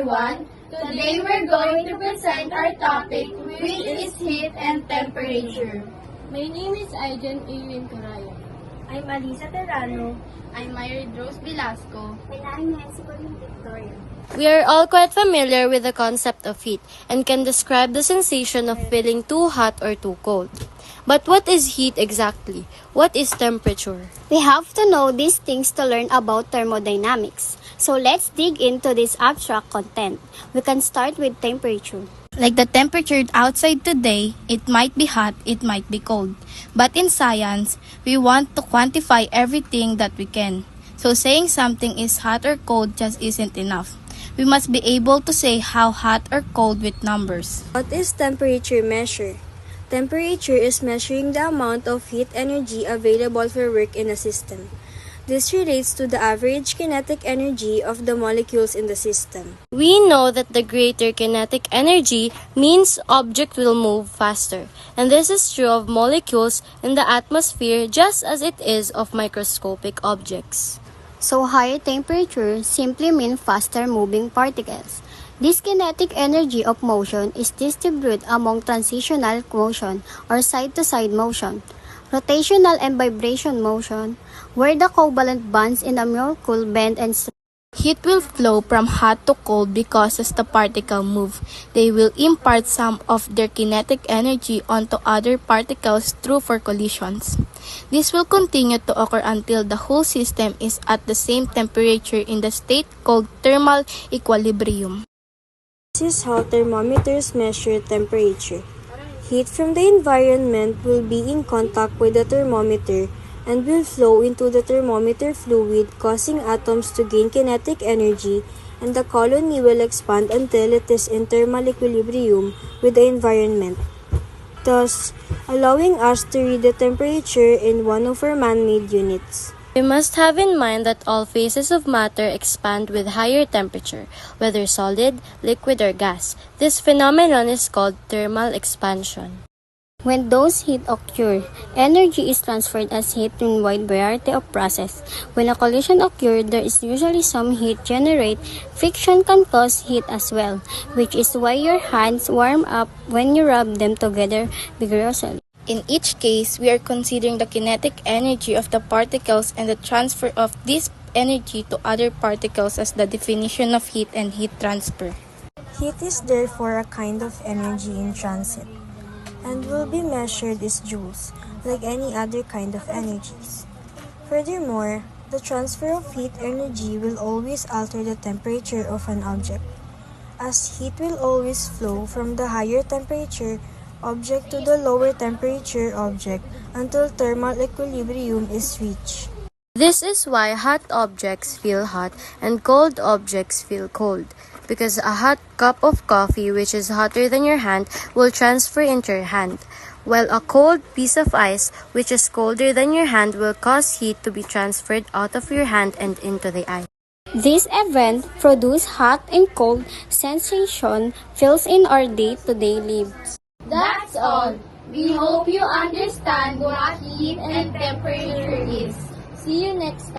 everyone. Today we're going to present our topic, which is heat and temperature. My name is Aiden Eileen Carayo. I'm Alisa Terrano. I'm Myra Rose Velasco. And I'm Nancy Pauline Victoria. We are all quite familiar with the concept of heat and can describe the sensation of feeling too hot or too cold. But what is heat exactly? What is temperature? We have to know these things to learn about thermodynamics. So let's dig into this abstract content. We can start with temperature. Like the temperature outside today, it might be hot, it might be cold. But in science, we want to quantify everything that we can. So saying something is hot or cold just isn't enough. We must be able to say how hot or cold with numbers. What is temperature measure? Temperature is measuring the amount of heat energy available for work in a system. This relates to the average kinetic energy of the molecules in the system. We know that the greater kinetic energy means object will move faster, and this is true of molecules in the atmosphere just as it is of microscopic objects. So higher temperature simply means faster moving particles. This kinetic energy of motion is distributed among transitional motion or side-to-side motion, rotational and vibration motion, where the covalent bonds in a molecule bend and Heat will flow from hot to cold because as the particle move, they will impart some of their kinetic energy onto other particles through for collisions. This will continue to occur until the whole system is at the same temperature in the state called thermal equilibrium. This is how thermometers measure temperature. Heat from the environment will be in contact with the thermometer and will flow into the thermometer fluid, causing atoms to gain kinetic energy, and the colony will expand until it is in thermal equilibrium with the environment, thus allowing us to read the temperature in one of our man-made units. We must have in mind that all phases of matter expand with higher temperature, whether solid, liquid, or gas. This phenomenon is called thermal expansion. when those heat occur, energy is transferred as heat in wide variety of processes. When a collision occurs, there is usually some heat generated. Friction can cause heat as well, which is why your hands warm up when you rub them together vigorously. In each case, we are considering the kinetic energy of the particles and the transfer of this energy to other particles as the definition of heat and heat transfer. Heat is therefore a kind of energy in transit, and will be measured as joules, like any other kind of energies. Furthermore, the transfer of heat energy will always alter the temperature of an object, as heat will always flow from the higher temperature object to the lower temperature object until thermal equilibrium is reached. This is why hot objects feel hot and cold objects feel cold, because a hot cup of coffee which is hotter than your hand will transfer into your hand, while a cold piece of ice which is colder than your hand will cause heat to be transferred out of your hand and into the ice. This event produces hot and cold sensation feels in our day-to-day lives. That's all. We hope you understand what heat and temperature is. See you next time.